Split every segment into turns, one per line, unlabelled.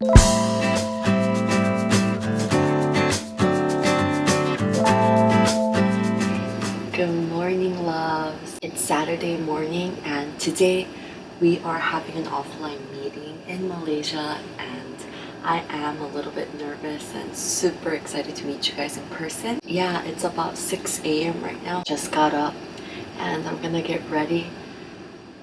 Good morning, loves. It's Saturday morning and today we are having an offline meeting in Malaysia and I am a little bit nervous and super excited to meet you guys in person. Yeah, it's about 6 a.m. right now. Just got up and I'm gonna get ready.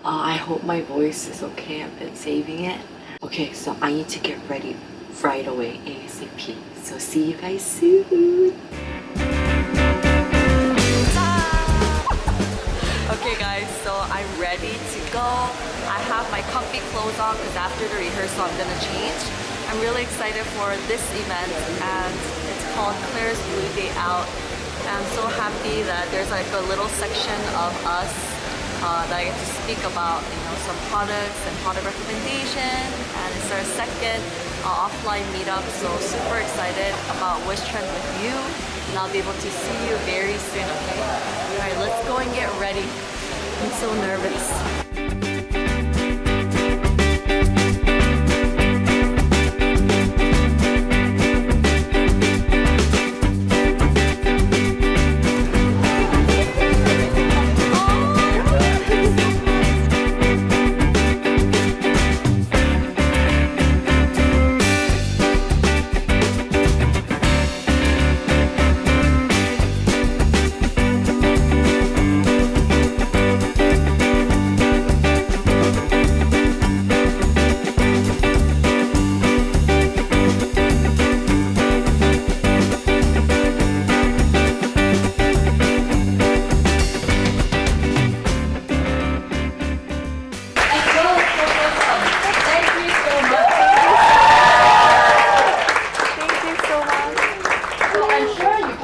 I hope my voice is okay. I've been saving it. Okay, so I need to get ready right away, ASAP. So see you guys soon. Okay guys, so I'm ready to go. I have my comfy clothes on because after the rehearsal I'm gonna change. I'm really excited for this event and it's called KLAIRS Blue Day Out. I'm so happy that there's like a little section of us that I get to speak about, some products and product recommendation. And it's our second offline meetup, so super excited about Wishtrend with you. And I'll be able to see you very soon, okay? Alright, let's go and get ready. I'm so nervous.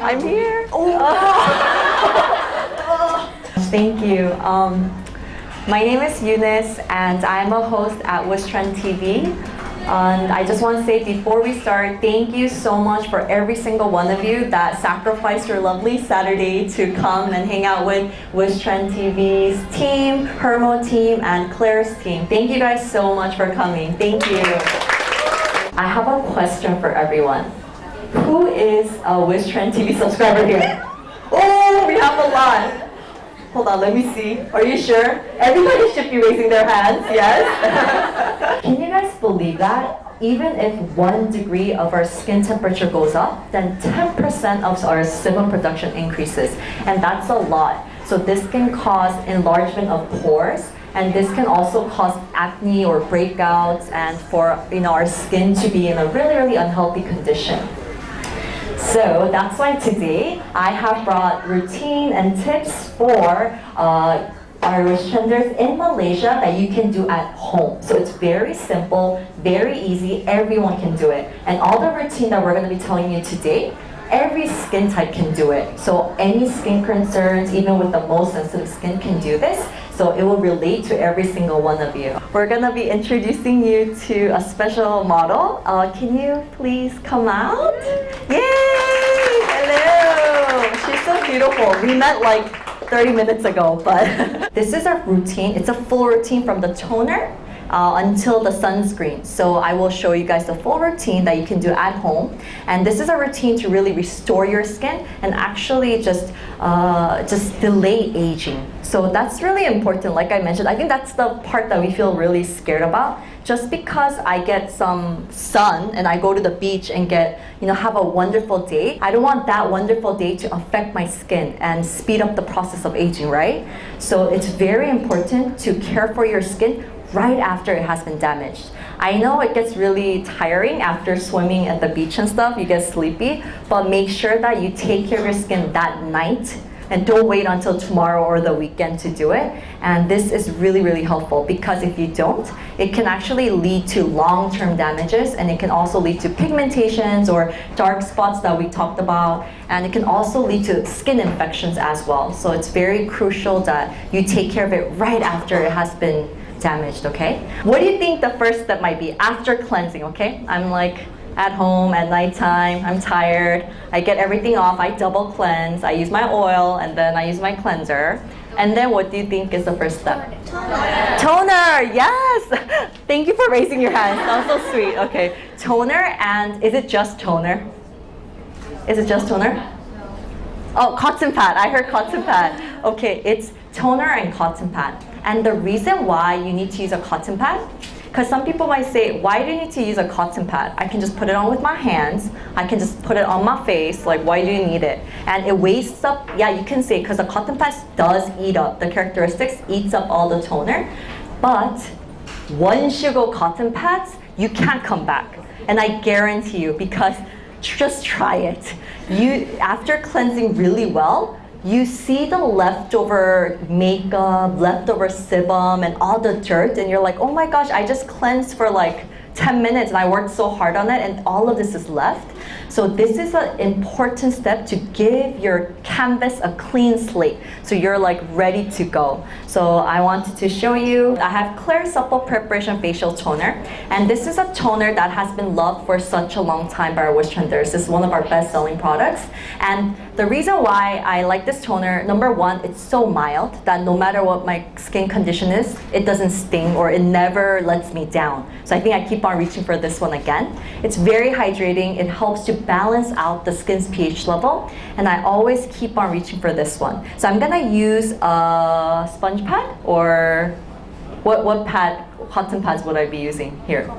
I'm here. Thank you. My name is Eunice and I'm a host at WishtrendTV. And I just want to say before we start, thank you so much for every single one of you that sacrificed your lovely Saturday to come and hang out with WishtrendTV's team, Hermo team, and KLAIRS team. Thank you guys so much for coming. Thank you. I have a question for everyone. Who is a WishtrendTV subscriber here? Oh, we have a lot. Hold on, let me see. Are you sure? Everybody should be raising their hands, yes? Can you guys believe that? Even if 1 degree of our skin temperature goes up, then 10% of our sebum production increases. And that's a lot. So this can cause enlargement of pores. And this can also cause acne or breakouts and for our skin to be in a really, really unhealthy condition. So that's why today I have brought routine and tips for our Wishtrenders in Malaysia that you can do at home. So it's very simple, very easy, everyone can do it. And all the routine that we're going to be telling you today, every skin type can do it. So any skin concerns, even with the most sensitive skin can do this. So it will relate to every single one of you. We're gonna be introducing you to a special model. Can you please come out? Yay! Hello! She's so beautiful. We met like 30 minutes ago, but this is our routine. It's a full routine from the toner until the sunscreen. So I will show you guys the full routine that you can do at home. And this is a routine to really restore your skin and actually just delay aging. So that's really important, like I mentioned. I think that's the part that we feel really scared about. Just because I get some sun and I go to the beach and have a wonderful day, I don't want that wonderful day to affect my skin and speed up the process of aging, right? So it's very important to care for your skin right after it has been damaged. I know it gets really tiring after swimming at the beach and stuff, you get sleepy, but make sure that you take care of your skin that night and don't wait until tomorrow or the weekend to do it. And this is really, really helpful because if you don't, it can actually lead to long-term damages and it can also lead to pigmentations or dark spots that we talked about. And it can also lead to skin infections as well. So it's very crucial that you take care of it right after it has been damaged, okay? What do you think the first step might be after cleansing, okay? I'm like at home at nighttime, I'm tired, I get everything off, I double cleanse, I use my oil and then I use my cleanser. And then what do you think is the first step? Toner, yes! Thank you for raising your hand. That was so sweet. Okay, toner, and is it just toner? Is it just toner? Oh, cotton pad. I heard cotton pad. Okay, it's toner and cotton pad. And the reason why you need to use a cotton pad, because some people might say, why do you need to use a cotton pad? I can just put it on with my hands. I can just put it on my face. Like, why do you need it? And it wastes up, yeah, you can say, because the cotton pad does eat up, the characteristics eats up all the toner. But once you go cotton pads, you can't come back. And I guarantee you, because just try it. After cleansing really well, you see the leftover makeup, leftover sebum, and all the dirt, and you're like, oh my gosh, I just cleansed for like 10 minutes and I worked so hard on it, and all of this is left. So this is an important step to give your canvas a clean slate, so you're like ready to go. So I wanted to show you, I have KLAIRS Supple Preparation Facial Toner, and this is a toner that has been loved for such a long time by our Wishtrenders. This is one of our best-selling products, and the reason why I like this toner, number one, it's so mild that no matter what my skin condition is, it doesn't sting or it never lets me down. So I think I keep on reaching for this one again. It's very hydrating. It helps to balance out the skin's pH level, and I always keep on reaching for this one. So I'm gonna use a sponge pad, or what pad, cotton pads would I be using here?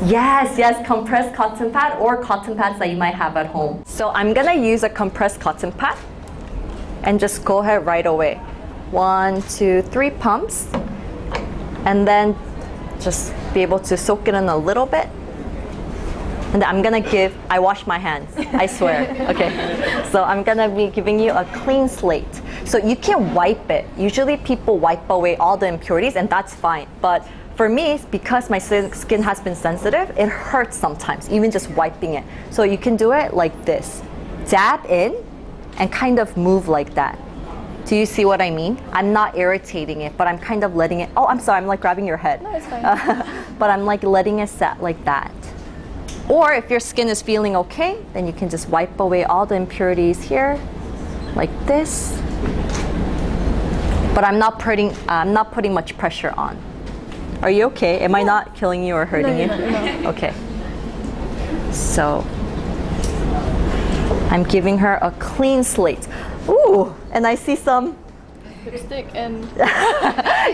Yes, compressed cotton pad or cotton pads that you might have at home. So I'm gonna use a compressed cotton pad and just go ahead right away. 1, 2, 3 pumps, and then just be able to soak it in a little bit. And then I'm gonna I wash my hands, I swear. Okay, so I'm gonna be giving you a clean slate. So you can wipe it. Usually people wipe away all the impurities, and that's fine. But for me, because my skin has been sensitive, it hurts sometimes, even just wiping it. So you can do it like this. Dab in and kind of move like that. Do you see what I mean? I'm not irritating it, but I'm kind of letting it, oh, I'm sorry, I'm like grabbing your head.
No, it's fine.
But I'm like letting it set like that. Or if your skin is feeling okay, then you can just wipe away all the impurities here, like this. But I'm not putting much pressure on. Are you okay? Am I not killing you or hurting you?
No.
Okay. So I'm giving her a clean slate. Ooh, and I see some
Lipstick and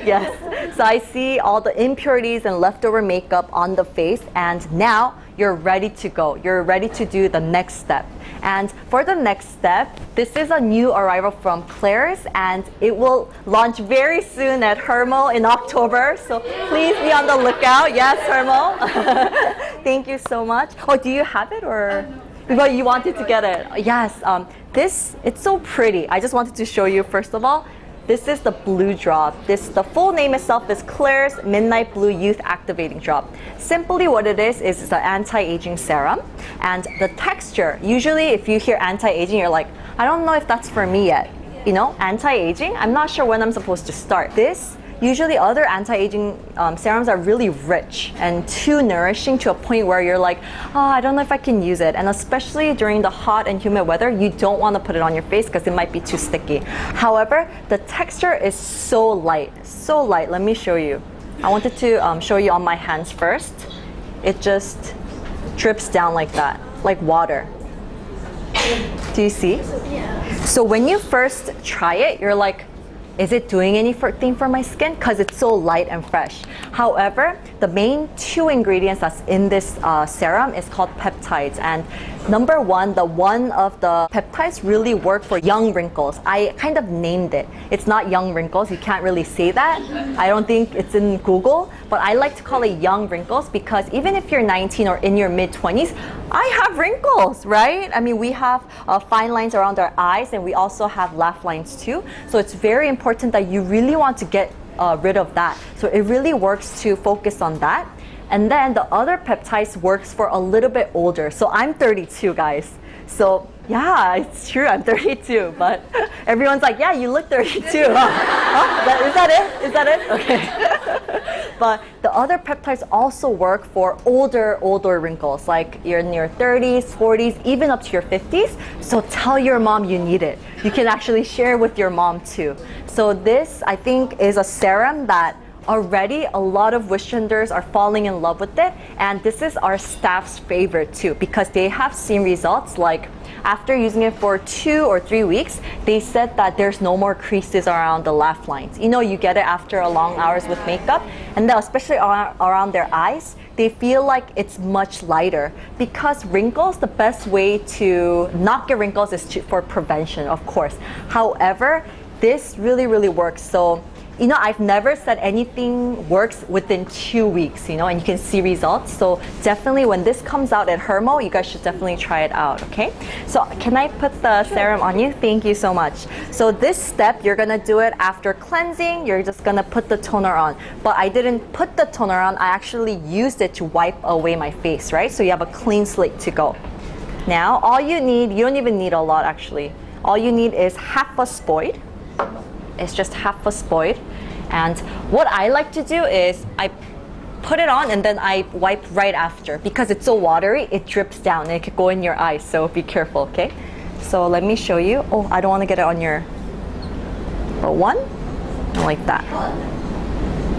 yes. So I see all the impurities and leftover makeup on the face, and now you're ready to go. You're ready to do the next step. And for the next step, this is a new arrival from KLAIRS, and it will launch very soon at Hermo in October. So please be on the lookout. Yes, Hermo. Thank you so much. Oh, do you have it, or? But you wanted to get it. Yes. It's so pretty. I just wanted to show you first of all. This is the blue drop. The full name itself is KLAIRS Midnight Blue Youth Activating Drop. Simply what it is it's an anti-aging serum. And the texture, usually if you hear anti-aging, you're like, I don't know if that's for me yet. You know, anti-aging, I'm not sure when I'm supposed to start. Usually other anti-aging serums are really rich and too nourishing to a point where you're like, oh, I don't know if I can use it. And especially during the hot and humid weather, you don't want to put it on your face because it might be too sticky. However, the texture is so light, so light. Let me show you. I wanted to show you on my hands first. It just drips down like that, like water. Do you see?
yeah.
So when you first try it, you're like, is it doing anything for my skin? Because it's so light and fresh. However, the main 2 ingredients that's in this serum is called peptides. And number one of the peptides really work for young wrinkles. I kind of named it. It's not young wrinkles. You can't really say that. I don't think it's in Google. But I like to call it young wrinkles because even if you're 19 or in your mid-20s, I have wrinkles, right? I mean, we have fine lines around our eyes, and we also have laugh lines too. So it's very important that you really want to get rid of that. So it really works to focus on that. And then the other peptides works for a little bit older. So I'm 32, guys. So yeah, it's true, I'm 32, but everyone's like, yeah, you look 32. Is that it? Is that it? Okay. But the other peptides also work for older wrinkles, like you're in your 30s, 40s, even up to your 50s. So tell your mom you need it. You can actually share with your mom too. So this, I think, is a serum that already a lot of Wishtrenders are falling in love with it, and this is our staff's favorite too because they have seen results. Like after using it for 2 or 3 weeks, they said that there's no more creases around the laugh lines. You know, you get it after a long hours with makeup, and then especially around their eyes, they feel like it's much lighter because wrinkles, the best way to not get wrinkles is for prevention, of course. However, this really works. So you know, I've never said anything works within 2 weeks, you know, and you can see results. So definitely when this comes out at Hermo, you guys should definitely try it out, okay? So can I put the serum on you? Thank you so much. So this step, you're gonna do it after cleansing. You're just gonna put the toner on. But I didn't put the toner on. I actually used it to wipe away my face, right? So you have a clean slate to go. Now, all you need, you don't even need a lot actually. All you need is half a spoid. It's just half a spoid. And what I like to do is I put it on and then I wipe right after because it's so watery, it drips down and it could go in your eyes, so be careful, okay? So let me show you. Oh, I don't want to get it on your, one, and like that.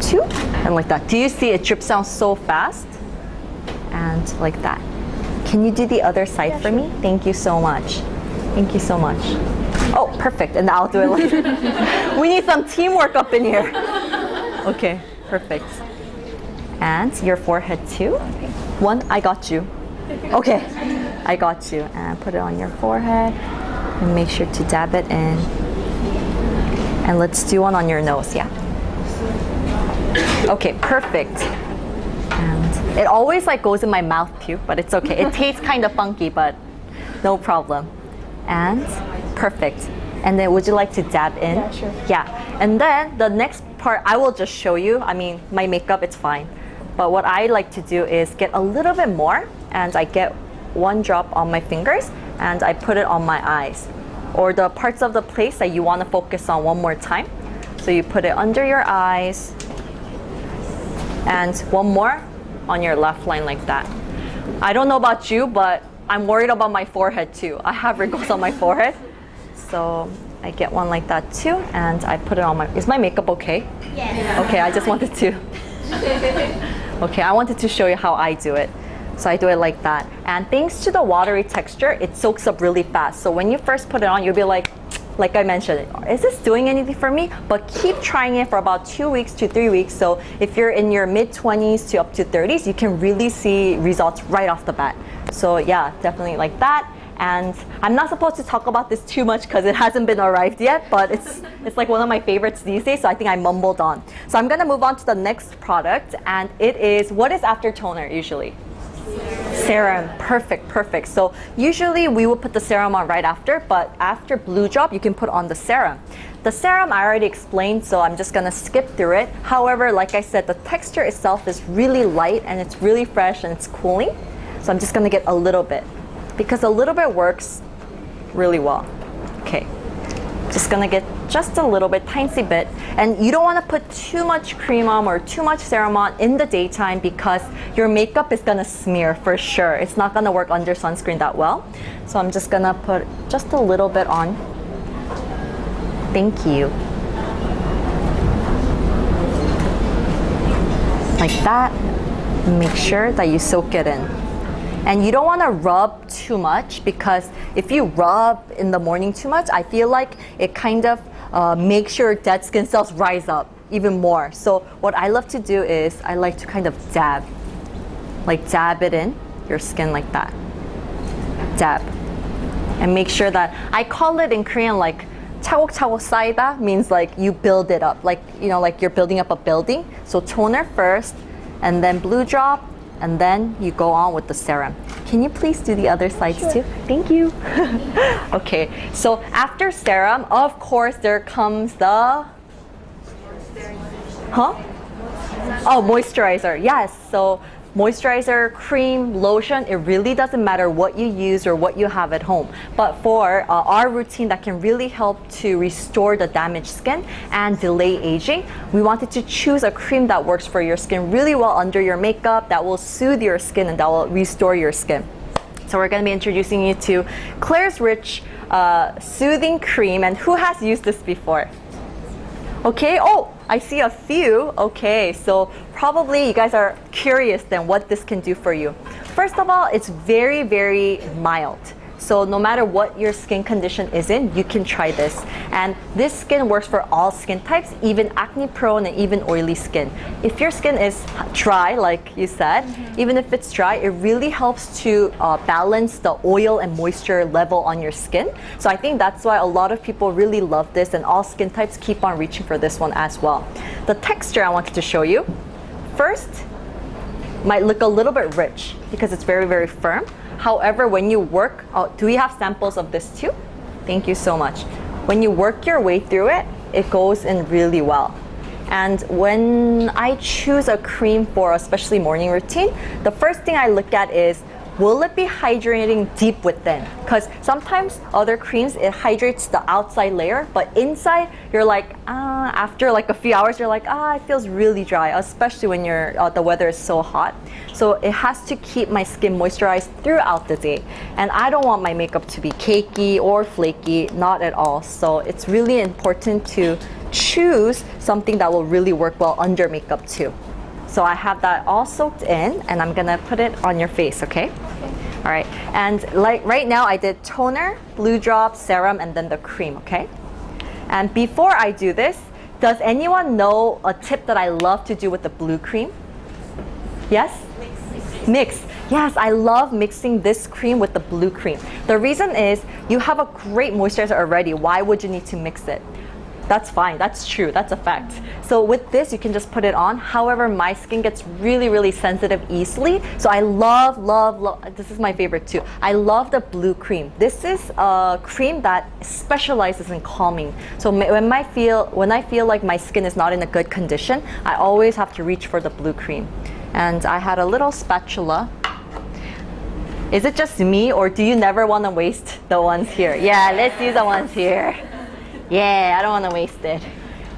2, and like that. Do you see it drips down so fast? And like that. Can you do the other side for me? Thank you so much. Thank you so much. Oh, perfect, and I'll do it later. We need some teamwork up in here. Okay, perfect. And your forehead too. 1, I got you. Okay, I got you. And put it on your forehead. And make sure to dab it in. And let's do one on your nose, yeah. Okay, perfect. And it always like goes in my mouth too, but it's okay. It tastes kind of funky, but no problem. And perfect. And then would you like to dab in?
Yeah, sure.
Yeah. And then the next part, I will just show you. I mean, my makeup, it's fine. But what I like to do is get a little bit more, and I get 1 drop on my fingers, and I put it on my eyes, or the parts of the place that you want to focus on one more time. So you put it under your eyes, and 1 more on your left line like that. I don't know about you, but I'm worried about my forehead too. I have wrinkles on my forehead. So I get 1 like that too, and I put it on my, is my makeup okay? Yeah. Okay, I just wanted to, okay, I wanted to show you how I do it. So I do it like that. And thanks to the watery texture, it soaks up really fast. So when you first put it on, you'll be like I mentioned, is this doing anything for me? But keep trying it for about 2 weeks to 3 weeks. So if you're in your mid-20s to up to 30s, you can really see results right off the bat. So yeah, definitely like that. And I'm not supposed to talk about this too much because it hasn't been arrived yet, but it's like one of my favorites these days, so I think I mumbled on. So I'm gonna move on to the next product, and it is, what is after toner usually? Serum. Perfect. So usually we will put the serum on right after, but after blue drop, you can put on the serum. The serum I already explained, so I'm just gonna skip through it. However, like I said, the texture itself is really light and it's really fresh and it's cooling. So I'm just gonna get a little bit because a little bit works really well. Okay. Just gonna get just a little bit, tiny bit. And you don't wanna put too much cream on or too much serum on in the daytime because your makeup is gonna smear for sure. It's not gonna work under sunscreen that well. So I'm just gonna put just a little bit on. Thank you. Like that. Make sure that you soak it in. And you don't want to rub too much because if you rub in the morning too much, I feel like it kind of makes your dead skin cells rise up even more. So what I love to do is I like to kind of dab it in your skin like that. Dab. And make sure that, I call it in Korean like 차곡차곡 쌓이다, means like you build it up, like, you know, like you're building up a building. So toner first, and then blue drop, and then you go on with the serum. Can you please do the other sides too? Thank you. Okay, so after serum, of course, there comes the... Huh? Oh, moisturizer, yes. So moisturizer, cream, lotion, it really doesn't matter what you use or what you have at home. But for our routine that can really help to restore the damaged skin and delay aging, we wanted to choose a cream that works for your skin really well under your makeup, that will soothe your skin and that will restore your skin. So we're going to be introducing you to KLAIRS Rich Soothing Cream. And who has used this before? Okay, oh, I see a few. Okay, so probably you guys are curious then what this can do for you. First of all, it's very, very mild. So no matter what your skin condition is in, you can try this. And this skin works for all skin types, even acne prone and even oily skin. If your skin is dry, like you said, even if it's dry, it really helps to balance the oil and moisture level on your skin. So I think that's why a lot of people really love this, and all skin types keep on reaching for this one as well. The texture I wanted to show you. First, might look a little bit rich because it's very, very firm. However, when you work, do we have samples of this too? Thank you so much. When you work your way through it, it goes in really well. And when I choose a cream for especially morning routine, the first thing I look at is, will it be hydrating deep within? Because sometimes other creams, it hydrates the outside layer, but inside you're like, after like a few hours, you're like, it feels really dry, especially when the weather is so hot. So it has to keep my skin moisturized throughout the day. And I don't want my makeup to be cakey or flaky, not at all. So it's really important to choose something that will really work well under makeup too. So I have that all soaked in, and I'm gonna put it on your face, okay? All right, and like right now I did toner, blue drop, serum, and then the cream, okay? And before I do this, does anyone know a tip that I love to do with the blue cream? Yes? Mix. Yes, I love mixing this cream with the blue cream. The reason is you have a great moisturizer already. Why would you need to mix it? That's fine, that's true, that's a fact. So with this, you can just put it on. However, my skin gets really, really sensitive easily. So I love, this is my favorite too. I love the blue cream. This is a cream that specializes in calming. So when I feel like my skin is not in a good condition, I always have to reach for the blue cream. And I had a little spatula. Is it just me, or do you never want to waste the ones here? Yeah, let's use the ones here. Yeah, I don't want to waste it,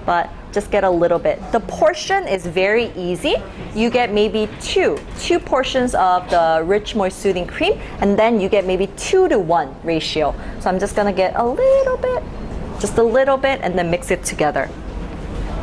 but just get a little bit. The portion is very easy. You get maybe two portions of the Rich Moist Soothing Cream, and then you get maybe 2-to-1 ratio. So I'm just gonna get a little bit, just a little bit, and then mix it together.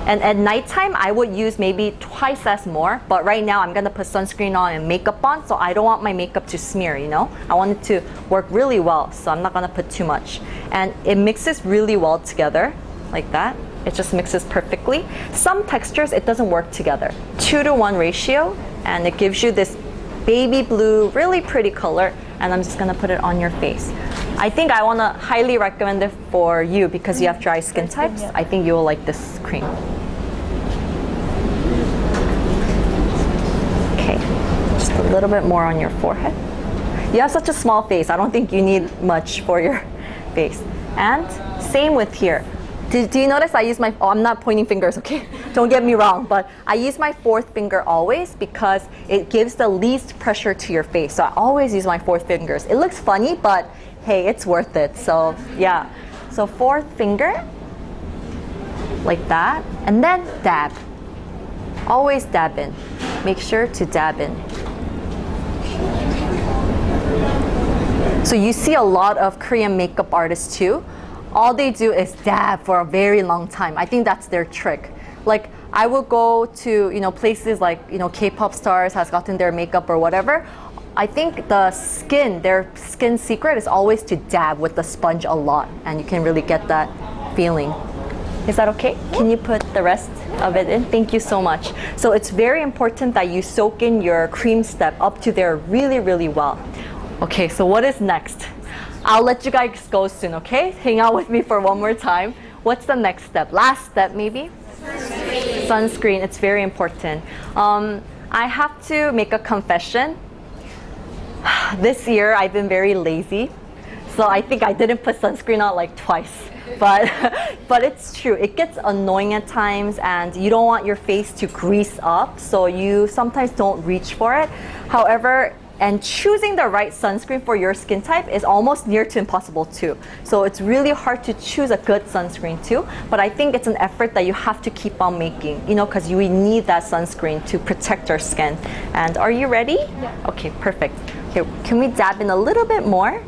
And at nighttime, I would use maybe twice as more, but right now I'm gonna put sunscreen on and makeup on, so I don't want my makeup to smear, you know? I want it to work really well, so I'm not gonna put too much. And it mixes really well together, like that. It just mixes perfectly. Some textures, it doesn't work together. 2-to-1 ratio, and it gives you this baby blue, really pretty color, and I'm just gonna put it on your face. I think I wanna highly recommend it for you because you have dry skin types. I think you will like this cream. Okay, just a little bit more on your forehead. You have such a small face. I don't think you need much for your face. And same with here. Do you notice I use my, I'm not pointing fingers, okay? Don't get me wrong, but I use my fourth finger always because it gives the least pressure to your face. So I always use my fourth fingers. It looks funny, but hey, it's worth it. So yeah, so fourth finger, like that, and then dab. Always dab in. Make sure to dab in. So you see a lot of Korean makeup artists too. All they do is dab for a very long time. I think that's their trick. Like I would go to places like K-pop stars has gotten their makeup or whatever. I think their skin secret is always to dab with the sponge a lot, and you can really get that feeling. Is that okay? Can you put the rest of it in? Thank you so much. So it's very important that you soak in your cream step up to there really, really well. Okay, so what is next? I'll let you guys go soon, okay? Hang out with me for one more time. What's the next step? Last step, maybe? Sunscreen. Sunscreen, it's very important. I have to make a confession. This year, I've been very lazy. So I think I didn't put sunscreen on like twice. But, but it's true, it gets annoying at times and you don't want your face to grease up, so you sometimes don't reach for it. However, and choosing the right sunscreen for your skin type is almost near to impossible too. So it's really hard to choose a good sunscreen too, but I think it's an effort that you have to keep on making, you know, because we need that sunscreen to protect our skin. And are you ready?
Yeah.
Okay, perfect. Okay, can we dab in a little bit more?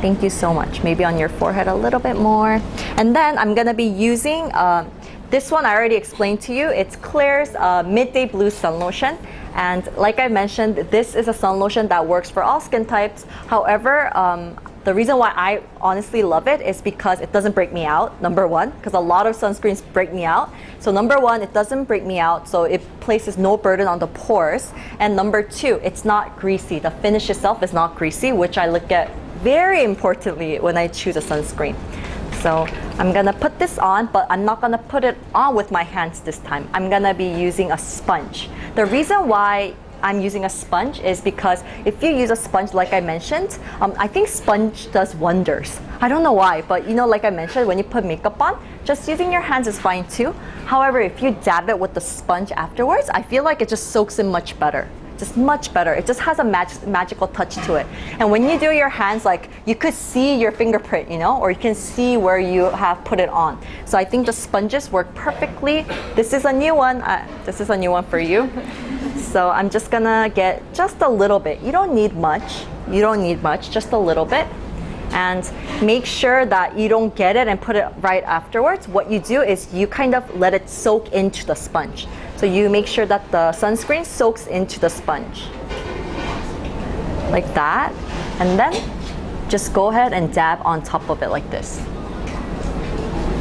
Thank you so much. Maybe on your forehead a little bit more. And then I'm gonna be using this one I already explained to you. It's KLAIRS Midday Blue Sun Lotion. And like I mentioned, this is a sun lotion that works for all skin types. However, the reason why I honestly love it is because it doesn't break me out, number one, because a lot of sunscreens break me out. So number one, it doesn't break me out, so it places no burden on the pores. And number two, it's not greasy. The finish itself is not greasy, which I look at very importantly when I choose a sunscreen. So I'm gonna put this on, but I'm not gonna put it on with my hands this time. I'm gonna be using a sponge. The reason why I'm using a sponge is because if you use a sponge, like I mentioned, I think sponge does wonders. I don't know why, but you know, like I mentioned, when you put makeup on, just using your hands is fine too. However, if you dab it with the sponge afterwards, I feel like it just soaks in much better. Just much better. It just has a magical touch to it. And when you do your hands, like you could see your fingerprint, you know, or you can see where you have put it on. So I think the sponges work perfectly. This is a new one. This is a new one for you. So I'm just gonna get just a little bit. You don't need much. You don't need much, just a little bit. And make sure that you don't get it and put it right afterwards. What you do is you kind of let it soak into the sponge. So you make sure that the sunscreen soaks into the sponge. Like that. And then just go ahead and dab on top of it like this.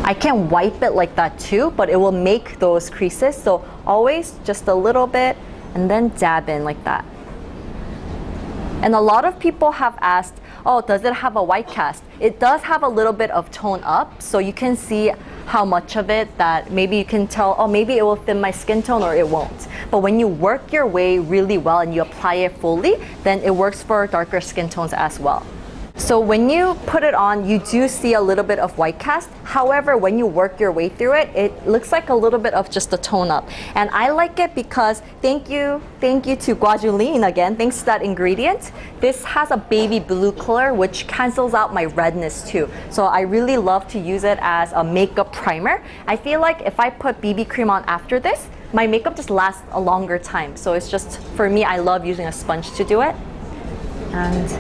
I can wipe it like that too, but it will make those creases. So always just a little bit and then dab in like that. And a lot of people have asked, oh, does it have a white cast? It does have a little bit of tone up, so you can see how much of it that maybe you can tell, oh, maybe it will fit my skin tone or it won't. But when you work your way really well and you apply it fully, then it works for darker skin tones as well. So when you put it on, you do see a little bit of white cast. However, when you work your way through it, it looks like a little bit of just a tone up. And I like it because, thank you to Guajuline again, thanks to that ingredient. This has a baby blue color, which cancels out my redness too. So I really love to use it as a makeup primer. I feel like if I put BB cream on after this, my makeup just lasts a longer time. So it's just, for me, I love using a sponge to do it. And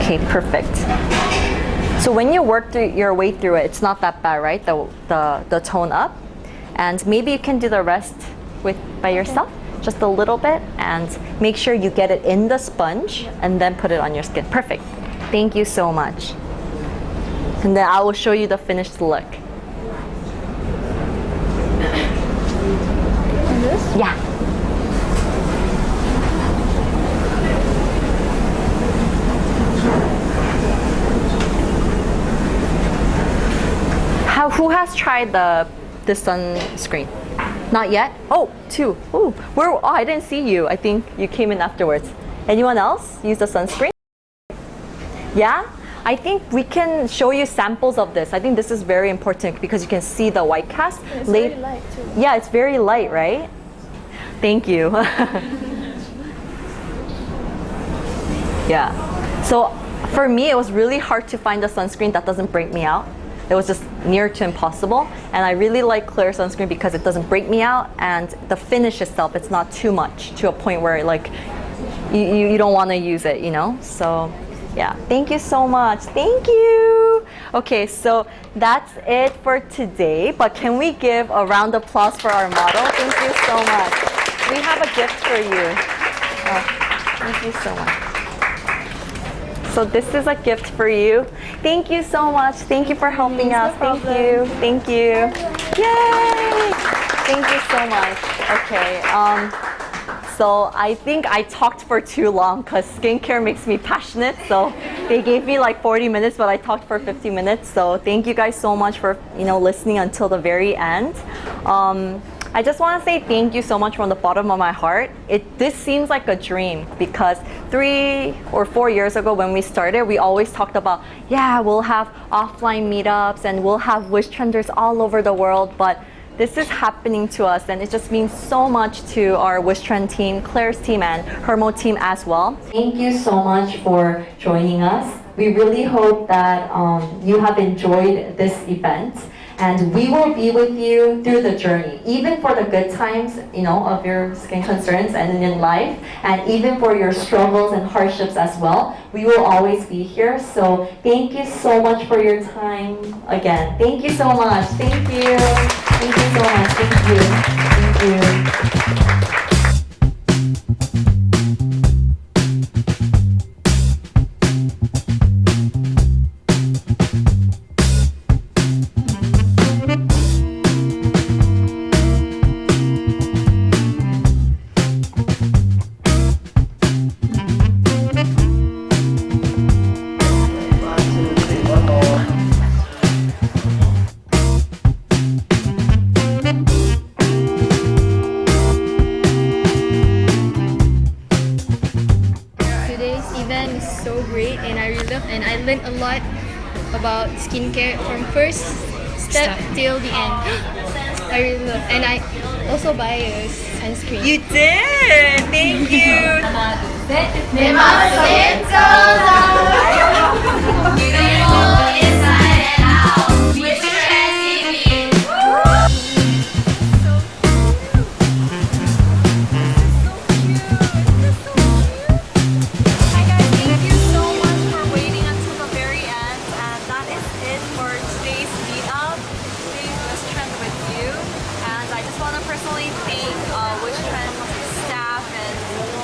okay, perfect. So when you work your way through it, it's not that bad, right? The tone up. And maybe you can do the rest by yourself, just a little bit, and make sure you get it in the sponge and then put it on your skin. Perfect. Thank you so much. And then I will show you the finished look.
And this?
Yeah. Who has tried the sunscreen? Not yet? Oh, two. Ooh, oh, I didn't see you. I think you came in afterwards. Anyone else use the sunscreen? Yeah? I think we can show you samples of this. I think this is very important because you can see the white cast.
And it's very light too.
Yeah, it's very light, right? Thank you. Yeah. So for me, it was really hard to find a sunscreen that doesn't break me out. It was just near to impossible. And I really like KLAIRS sunscreen because it doesn't break me out, and the finish itself, it's not too much to a point where like you don't want to use it, you know? So yeah, thank you so much. Thank you. Okay, so that's it for today, but can we give a round of applause for our model? Thank you so much. We have a gift for you. Oh, thank you so much. So this is a gift for you. Thank you so much. Thank you for helping us. Thank you. Thank you. Yay! Thank you so much. Okay. So I think I talked for too long because skincare makes me passionate. So they gave me like 40 minutes, but I talked for 50 minutes. So thank you guys so much for listening until the very end. I just want to say thank you so much from the bottom of my heart. This seems like a dream because 3 or 4 years ago when we started, we always talked about, yeah, we'll have offline meetups and we'll have Wishtrenders all over the world, but this is happening to us and it just means so much to our Wishtrend team, KLAIRS team, and Hermo team as well. Thank you so much for joining us. We really hope that you have enjoyed this event, and we will be with you through the journey, even for the good times, of your skin concerns and in life, and even for your struggles and hardships as well. We will always be here. So thank you so much for your time again. Thank you so much. Thank you. Thank you so much. Thank you. Thank you.
Today's event is so great, and I really love, and I learned a lot about skincare from first step till the end. I really love, and I also buy a sunscreen.
You did! Thank you! Hi guys, thank you so much for waiting until the very end, and that is it for today's meetup, today's Wishtrend with you. And I just want to personally thank Wishtrend staff and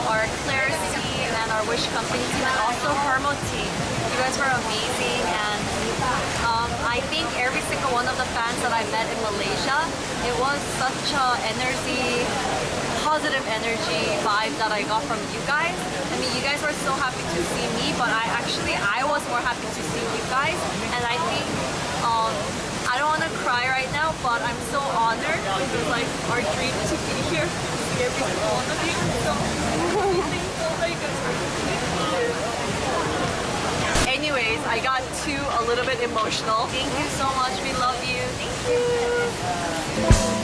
our KLAIRS team and our Wish Company team and also Hermo team. You guys were amazing, and I think every single one of the fans that I met in Malaysia, it was such a positive energy vibe that I got from you guys. I mean, you guys were so happy to see me, but I was more happy to see you guys. And I think I don't want to cry right now, but I'm so honored. It was like our dream to be here, to see every single one of you. So thankful that you guys were here. Anyways, I got a little bit emotional. Thank you so much. We love you. Thank you.